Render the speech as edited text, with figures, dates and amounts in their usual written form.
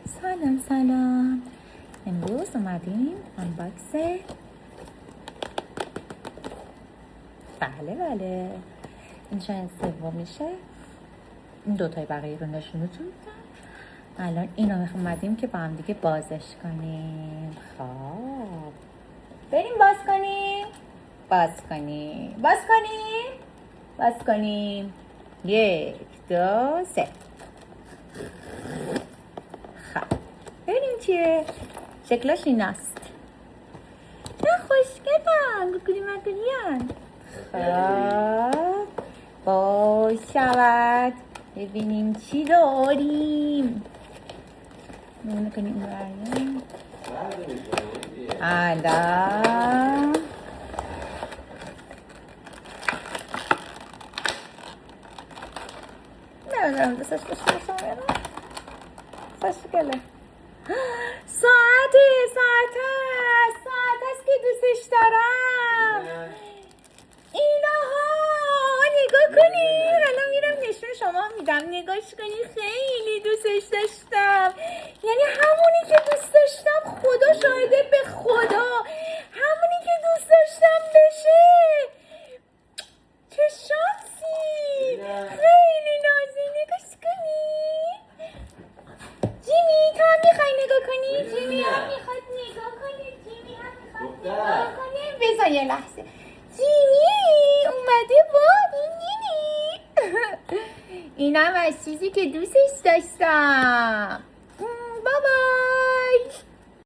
سلام سلام. امروز اومدیم آنباکس. بله این شاید سوم میشه. این دوتای بقیه رو نشونتون میدم. الان اینو اومدیم که با هم دیگه بازش کنیم. خب بریم باز کنیم. 1 2 3. خب ببینیم چیه. شکلش ایناست. نه خوشگلن گوگلی مگولیان. خب باز شود. ببینیم چی داریم. نمونه کنیم بریم. الان نمیدونم دوستش باشم خوشگله. ساعت هست که دوستش دارم. اینها نگاه کنید. الان میرم نشون شما میدم. نگاش کنید. خیلی دوستش داشتم. یعنی همونی که دوست داشتم. خدا شاهده به خدا همونی که دوست داشتم بشه. چه شانسی. خیلی نازی. نگاش کنید. جیمی تو هم میخوای نگاه کنی؟ جیمی هم میخواد نگاه کنه. بذار یه لحظه. جیمی اومده با این اینم از چیزی که دوستش داشتم. بابای.